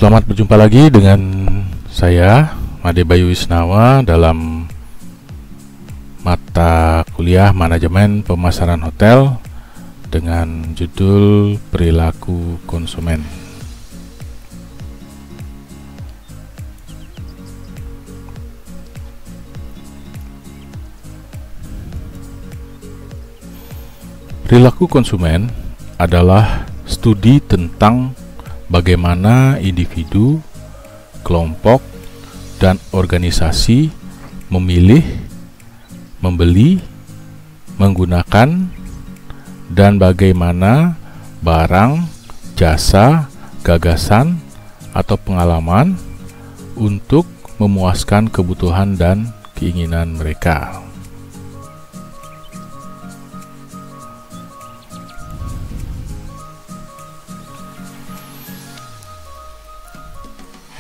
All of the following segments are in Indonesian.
Selamat berjumpa lagi dengan saya, Made Bayu Wisnawa, dalam mata kuliah Manajemen Pemasaran Hotel dengan judul Perilaku Konsumen. Perilaku konsumen adalah studi tentang bagaimana individu, kelompok, dan organisasi memilih, membeli, menggunakan, dan bagaimana barang, jasa, gagasan, atau pengalaman untuk memuaskan kebutuhan dan keinginan mereka.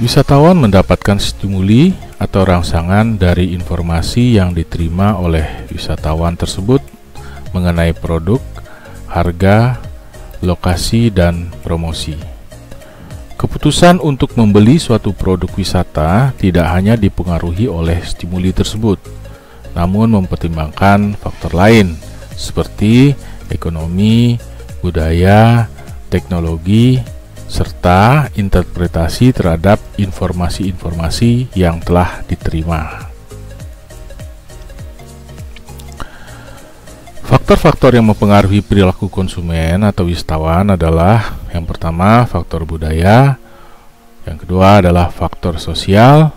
Wisatawan mendapatkan stimuli atau rangsangan dari informasi yang diterima oleh wisatawan tersebut mengenai produk, harga, lokasi, dan promosi. Keputusan untuk membeli suatu produk wisata tidak hanya dipengaruhi oleh stimuli tersebut, namun mempertimbangkan faktor lain seperti ekonomi, budaya, teknologi, serta interpretasi terhadap informasi-informasi yang telah diterima. Faktor-faktor yang mempengaruhi perilaku konsumen atau wisatawan adalah: yang pertama, faktor budaya; yang kedua adalah faktor sosial;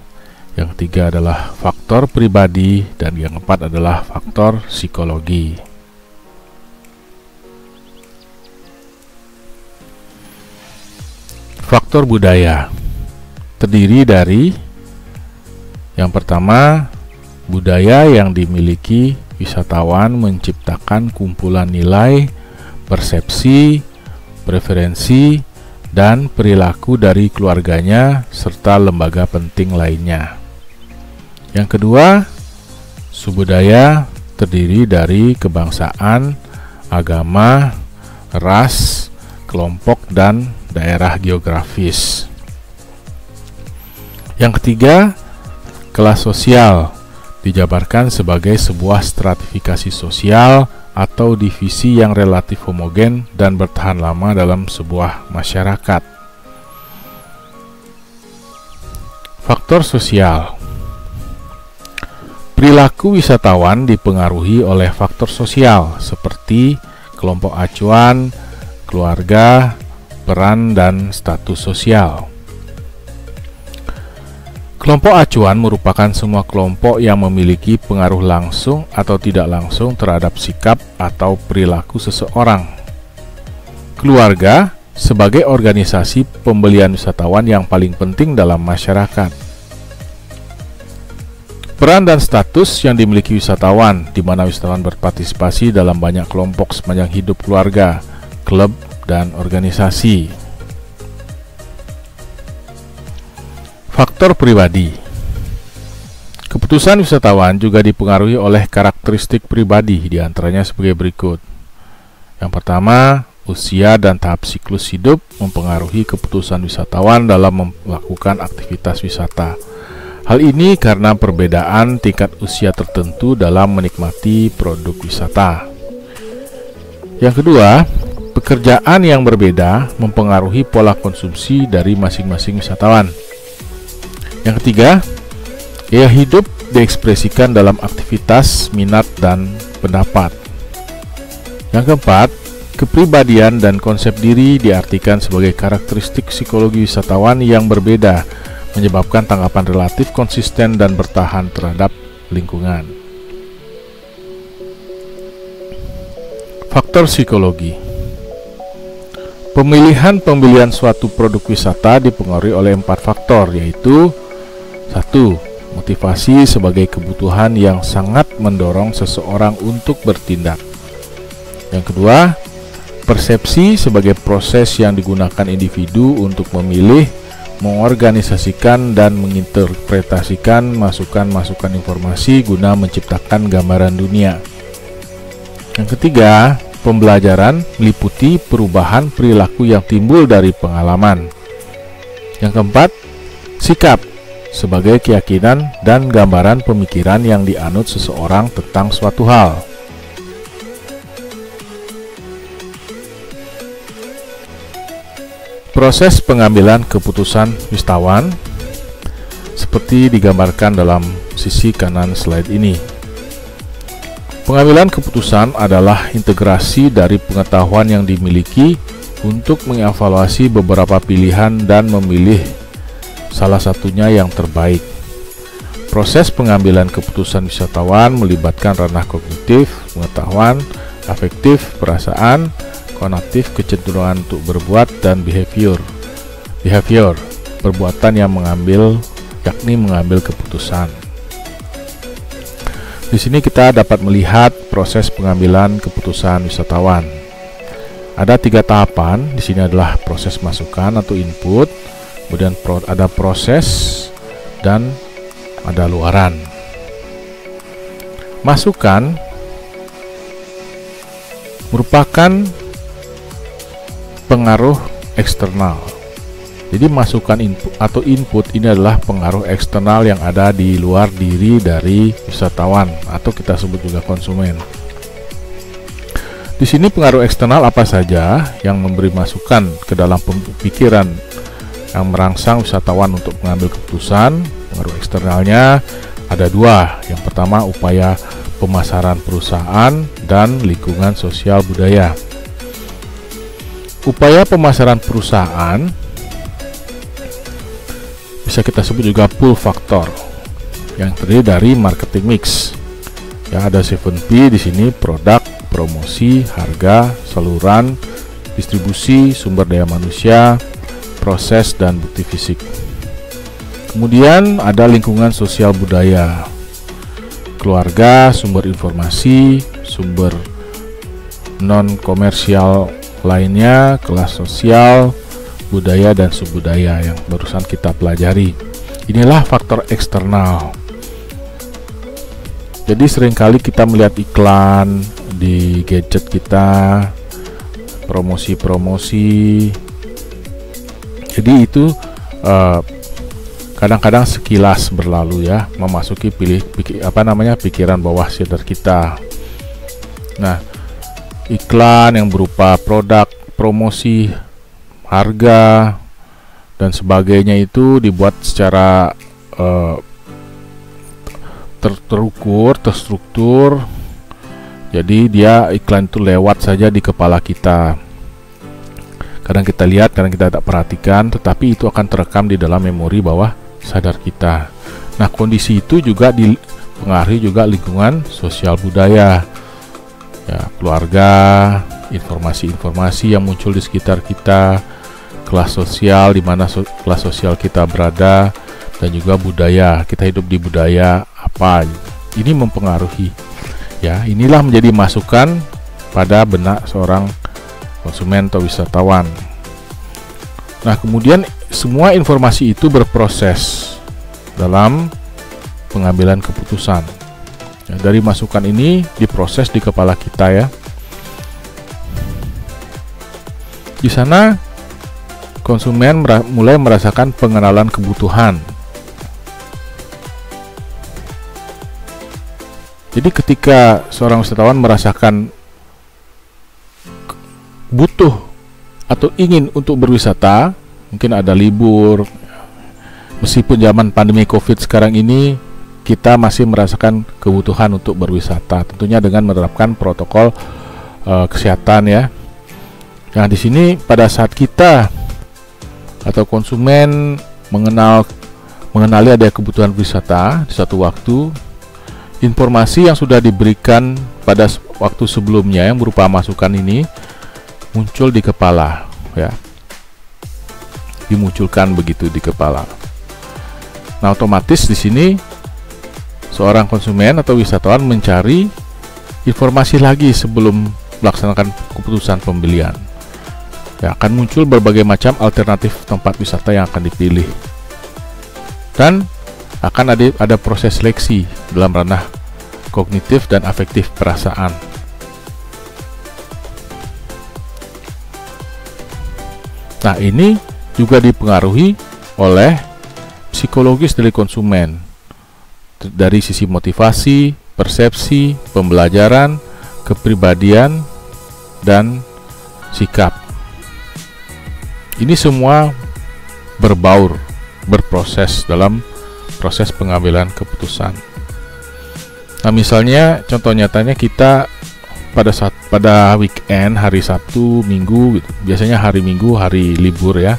yang ketiga adalah faktor pribadi; dan yang keempat adalah faktor psikologi. Faktor budaya terdiri dari: yang pertama, budaya yang dimiliki wisatawan menciptakan kumpulan nilai, persepsi, preferensi, dan perilaku dari keluarganya serta lembaga penting lainnya. Yang kedua, subbudaya terdiri dari kebangsaan, agama, ras, kelompok, dan daerah geografis. Yang ketiga, kelas sosial dijabarkan sebagai sebuah stratifikasi sosial atau divisi yang relatif homogen dan bertahan lama dalam sebuah masyarakat. Faktor sosial. Perilaku wisatawan dipengaruhi oleh faktor sosial seperti kelompok acuan, keluarga, peran, dan status sosial. Kelompok acuan merupakan semua kelompok yang memiliki pengaruh langsung atau tidak langsung terhadap sikap atau perilaku seseorang. Keluarga sebagai organisasi pembelian wisatawan yang paling penting dalam masyarakat. Peran dan status yang dimiliki wisatawan, di mana wisatawan berpartisipasi dalam banyak kelompok sepanjang hidup keluarga, klub, dan organisasi. Faktor pribadi. Keputusan wisatawan juga dipengaruhi oleh karakteristik pribadi, diantaranya sebagai berikut. Yang pertama, usia dan tahap siklus hidup mempengaruhi keputusan wisatawan dalam melakukan aktivitas wisata. Hal ini karena perbedaan tingkat usia tertentu dalam menikmati produk wisata. Yang kedua, pekerjaan yang berbeda mempengaruhi pola konsumsi dari masing-masing wisatawan. Yang ketiga, gaya hidup diekspresikan dalam aktivitas, minat, dan pendapat. Yang keempat, kepribadian dan konsep diri diartikan sebagai karakteristik psikologi wisatawan yang berbeda, menyebabkan tanggapan relatif konsisten dan bertahan terhadap lingkungan. Faktor psikologi. Pemilihan suatu produk wisata dipengaruhi oleh 4 faktor, yaitu: 1. Motivasi sebagai kebutuhan yang sangat mendorong seseorang untuk bertindak. Yang kedua, persepsi sebagai proses yang digunakan individu untuk memilih, mengorganisasikan, dan menginterpretasikan masukan-masukan informasi guna menciptakan gambaran dunia. Yang ketiga, pembelajaran meliputi perubahan perilaku yang timbul dari pengalaman. Yang keempat, sikap sebagai keyakinan dan gambaran pemikiran yang dianut seseorang tentang suatu hal. Proses pengambilan keputusan wisatawan seperti digambarkan dalam sisi kanan slide ini. Pengambilan keputusan adalah integrasi dari pengetahuan yang dimiliki untuk mengevaluasi beberapa pilihan dan memilih salah satunya yang terbaik. Proses pengambilan keputusan wisatawan melibatkan ranah kognitif, pengetahuan, afektif, perasaan, konatif, kecenderungan untuk berbuat, dan behavior, perbuatan yang yakni mengambil keputusan. Di sini kita dapat melihat proses pengambilan keputusan wisatawan. Ada 3 tahapan. Di sini adalah proses masukan atau input, kemudian ada proses, dan ada luaran. Masukan merupakan pengaruh eksternal. Jadi masukan input ini adalah pengaruh eksternal yang ada di luar diri dari wisatawan atau kita sebut juga konsumen. Di sini pengaruh eksternal apa saja yang memberi masukan ke dalam pikiran yang merangsang wisatawan untuk mengambil keputusan. Pengaruh eksternalnya ada 2. Yang pertama, upaya pemasaran perusahaan dan lingkungan sosial budaya. Upaya pemasaran perusahaan bisa kita sebut juga pull factor yang terdiri dari marketing mix. Ya, ada 7P di sini: produk, promosi, harga, saluran, distribusi, sumber daya manusia, proses, dan bukti fisik. Kemudian ada lingkungan sosial budaya, keluarga, sumber informasi, sumber non komersial lainnya, kelas sosial, budaya, dan subbudaya yang barusan kita pelajari. Inilah faktor eksternal. Jadi seringkali kita melihat iklan di gadget kita, promosi-promosi. Jadi itu kadang-kadang sekilas berlalu ya, memasuki pikiran bawah sadar kita. Nah, iklan yang berupa produk, promosi, harga, dan sebagainya itu dibuat secara terukur, terstruktur. Jadi dia iklan itu lewat saja di kepala kita. Kadang kita lihat, kadang kita tak perhatikan, tetapi itu akan terekam di dalam memori bawah sadar kita. Nah, kondisi itu juga dipengaruhi juga lingkungan sosial budaya. Ya, keluarga, informasi-informasi yang muncul di sekitar kita, kelas sosial di mana kelas sosial kita berada, dan juga budaya, kita hidup di budaya apa. Ini mempengaruhi. Ya, inilah menjadi masukan pada benak seorang konsumen atau wisatawan. Nah, kemudian semua informasi itu berproses dalam pengambilan keputusan. Ya, dari masukan ini diproses di kepala kita ya. Di sana konsumen mulai merasakan pengenalan kebutuhan. Jadi ketika seorang wisatawan merasakan butuh atau ingin untuk berwisata, mungkin ada libur, meskipun zaman pandemi COVID sekarang ini kita masih merasakan kebutuhan untuk berwisata, tentunya dengan menerapkan protokol kesehatan ya. Nah, di sini pada saat kita atau konsumen mengenali ada kebutuhan wisata di suatu waktu, informasi yang sudah diberikan pada waktu sebelumnya yang berupa masukan ini muncul di kepala ya. Dimunculkan begitu di kepala. Nah, otomatis di sini seorang konsumen atau wisatawan mencari informasi lagi sebelum melaksanakan keputusan pembelian. Ya, akan muncul berbagai macam alternatif tempat wisata yang akan dipilih. Dan akan ada proses seleksi dalam ranah kognitif dan afektif perasaan. Nah, ini juga dipengaruhi oleh psikologis dari konsumen, dari sisi motivasi, persepsi, pembelajaran, kepribadian, dan sikap. Ini semua berbaur, berproses dalam proses pengambilan keputusan. Nah, misalnya contoh nyatanya kita pada weekend, hari Sabtu, Minggu gitu. Biasanya hari Minggu hari libur ya.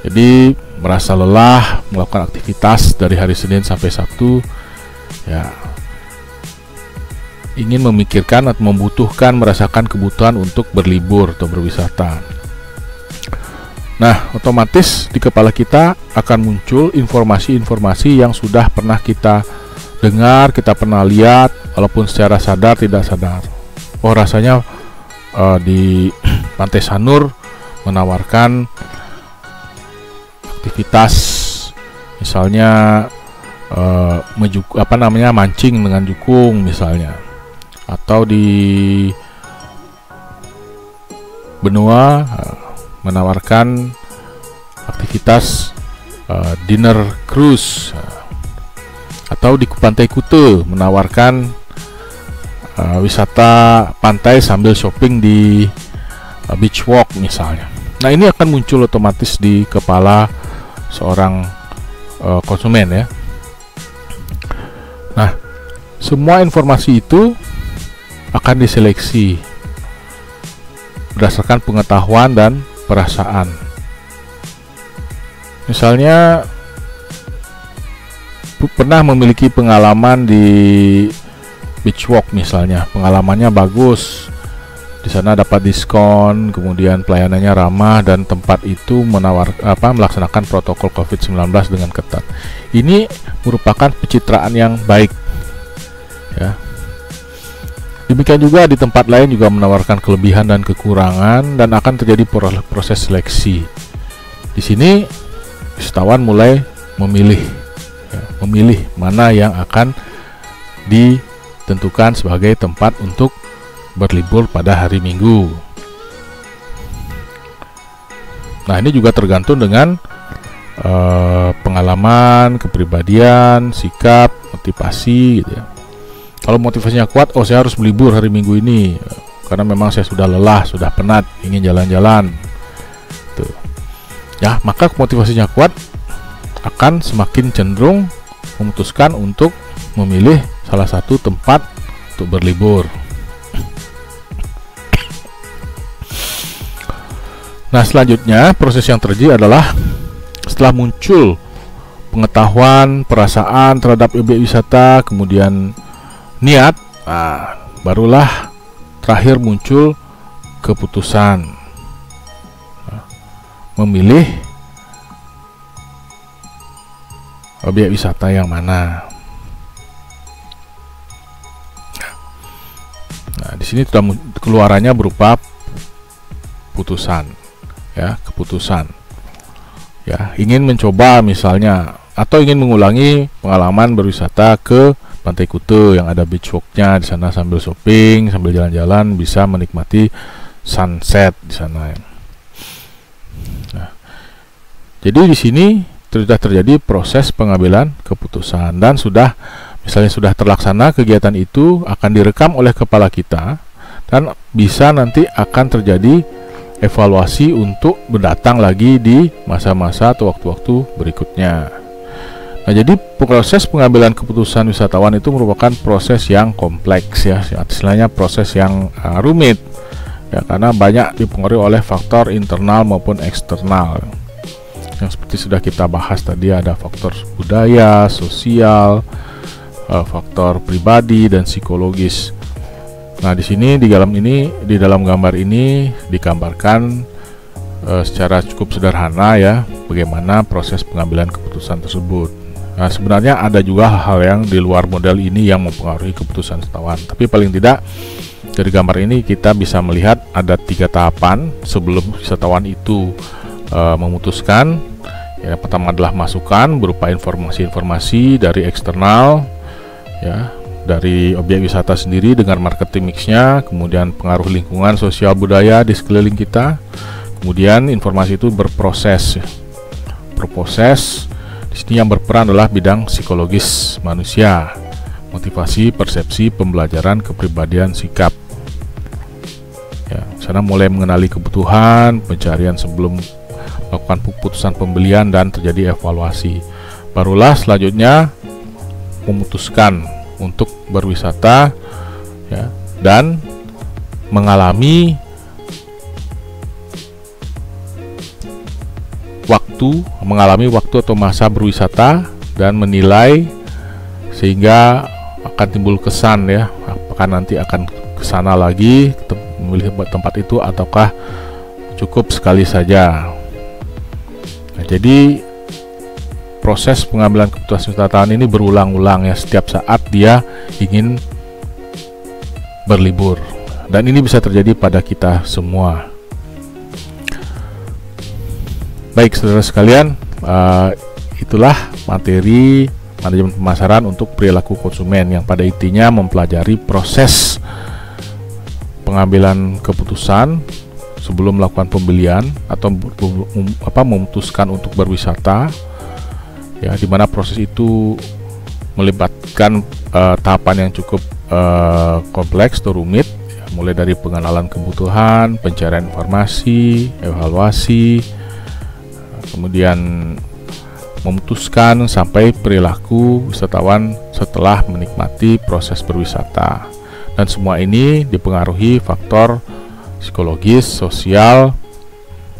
Jadi merasa lelah melakukan aktivitas dari hari Senin sampai Sabtu, ya ingin memikirkan atau membutuhkan, merasakan kebutuhan untuk berlibur atau berwisata. Nah, otomatis di kepala kita akan muncul informasi-informasi yang sudah pernah kita dengar, kita pernah lihat, walaupun secara sadar tidak sadar. Oh, rasanya di Pantai Sanur menawarkan aktivitas, misalnya mancing dengan jukung misalnya, atau di benua menawarkan aktivitas dinner cruise, atau di Pantai Kute menawarkan wisata pantai sambil shopping di beach walk misalnya. Nah, ini akan muncul otomatis di kepala seorang konsumen ya. Nah, semua informasi itu akan diseleksi berdasarkan pengetahuan dan perasaan. Misalnya pernah memiliki pengalaman di beach walk misalnya, pengalamannya bagus, di sana dapat diskon, kemudian pelayanannya ramah, dan tempat itu melaksanakan protokol COVID-19 dengan ketat. Ini merupakan pencitraan yang baik ya. Demikian juga di tempat lain juga menawarkan kelebihan dan kekurangan, dan akan terjadi proses seleksi. Di sini wisatawan mulai memilih mana yang akan ditentukan sebagai tempat untuk berlibur pada hari Minggu. Nah, ini juga tergantung dengan pengalaman, kepribadian, sikap, motivasi gitu ya. Kalau motivasinya kuat, oh saya harus berlibur hari Minggu ini karena memang saya sudah lelah, sudah penat, ingin jalan-jalan tuh ya, maka motivasinya kuat akan semakin cenderung memutuskan untuk memilih salah satu tempat untuk berlibur. Nah, selanjutnya proses yang terjadi adalah setelah muncul pengetahuan, perasaan terhadap objek wisata, kemudian niat, barulah terakhir muncul keputusan memilih objek wisata yang mana. Nah, di sini sudah keluarannya berupa putusan, ya, keputusan. Ya, ingin mencoba misalnya atau ingin mengulangi pengalaman berwisata ke Pantai Kute yang ada beach walk-nya di sana, sambil shopping, sambil jalan-jalan, bisa menikmati sunset di sana. Nah, jadi di sini sudah terjadi proses pengambilan keputusan, dan misalnya sudah terlaksana kegiatan itu akan direkam oleh kepala kita, dan bisa nanti akan terjadi evaluasi untuk mendatang lagi di masa-masa atau waktu-waktu berikutnya. Nah, jadi proses pengambilan keputusan wisatawan itu merupakan proses yang kompleks ya, istilahnya proses yang rumit ya, karena banyak dipengaruhi oleh faktor internal maupun eksternal. Yang seperti sudah kita bahas tadi, ada faktor budaya, sosial, faktor pribadi, dan psikologis. Nah, di sini di dalam gambar ini digambarkan secara cukup sederhana ya, bagaimana proses pengambilan keputusan tersebut. Nah, sebenarnya ada juga hal-hal yang di luar model ini yang mempengaruhi keputusan wisatawan, tapi paling tidak dari gambar ini kita bisa melihat ada 3 tahapan sebelum wisatawan itu memutuskan. Ya, pertama adalah masukan berupa informasi-informasi dari eksternal ya, dari objek wisata sendiri dengan marketing mixnya, kemudian pengaruh lingkungan, sosial, budaya di sekeliling kita, kemudian informasi itu berproses berproses. Di sini yang berperan adalah bidang psikologis manusia, motivasi, persepsi, pembelajaran, kepribadian, sikap. Ya, sana mulai mengenali kebutuhan, pencarian sebelum melakukan keputusan pembelian dan terjadi evaluasi. Barulah selanjutnya memutuskan untuk berwisata, ya, dan mengalami waktu atau masa berwisata dan menilai, sehingga akan timbul kesan, ya, apakah nanti akan kesana lagi memilih tempat itu ataukah cukup sekali saja. Nah, jadi proses pengambilan keputusan wisatawan ini berulang-ulang, ya, setiap saat dia ingin berlibur, dan ini bisa terjadi pada kita semua. Baik saudara sekalian, itulah materi manajemen pemasaran untuk perilaku konsumen yang pada intinya mempelajari proses pengambilan keputusan sebelum melakukan pembelian atau memutuskan untuk berwisata, ya, dimana proses itu melibatkan tahapan yang cukup kompleks atau rumit, ya, mulai dari pengenalan kebutuhan, pencarian informasi, evaluasi, kemudian memutuskan sampai perilaku wisatawan setelah menikmati proses berwisata. Dan semua ini dipengaruhi faktor psikologis, sosial,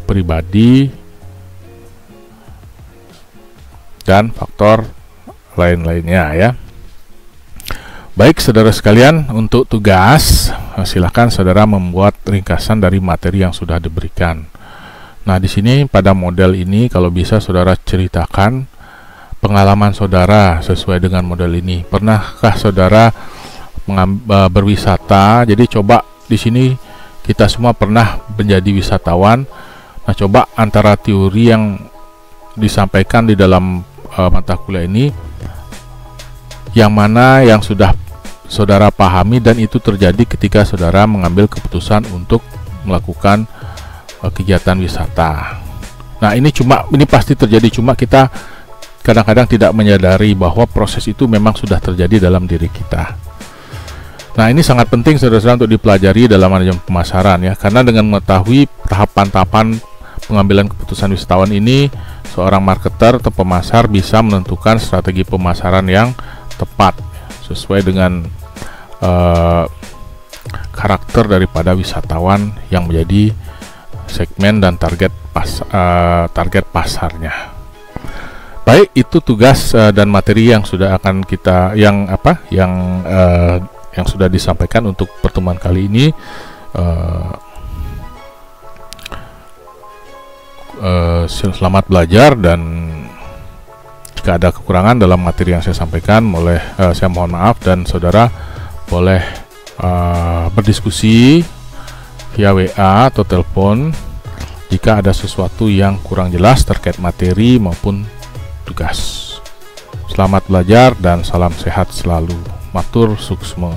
pribadi, dan faktor lain-lainnya, ya. Baik saudara sekalian, untuk tugas silakan saudara membuat ringkasan dari materi yang sudah diberikan. Nah, di sini pada model ini kalau bisa saudara ceritakan pengalaman saudara sesuai dengan model ini. Pernahkah saudara berwisata? Jadi coba di sini kita semua pernah menjadi wisatawan. Nah, coba antara teori yang disampaikan di dalam mata kuliah ini, yang mana yang sudah saudara pahami dan itu terjadi ketika saudara mengambil keputusan untuk melakukan kegiatan wisata. Nah, ini pasti terjadi, cuma kita kadang-kadang tidak menyadari bahwa proses itu memang sudah terjadi dalam diri kita. Nah, ini sangat penting saudara-saudara untuk dipelajari dalam manajemen pemasaran, ya, karena dengan mengetahui tahapan-tahapan pengambilan keputusan wisatawan ini, seorang marketer atau pemasar bisa menentukan strategi pemasaran yang tepat sesuai dengan karakter daripada wisatawan yang menjadi segmen dan target pasarnya. Baik, itu tugas dan materi yang sudah akan kita yang sudah disampaikan untuk pertemuan kali ini. Selamat belajar, dan jika ada kekurangan dalam materi yang saya sampaikan, saya mohon maaf, dan saudara boleh berdiskusi via WA atau telepon jika ada sesuatu yang kurang jelas terkait materi maupun tugas. Selamat belajar dan salam sehat selalu. Matur suksma.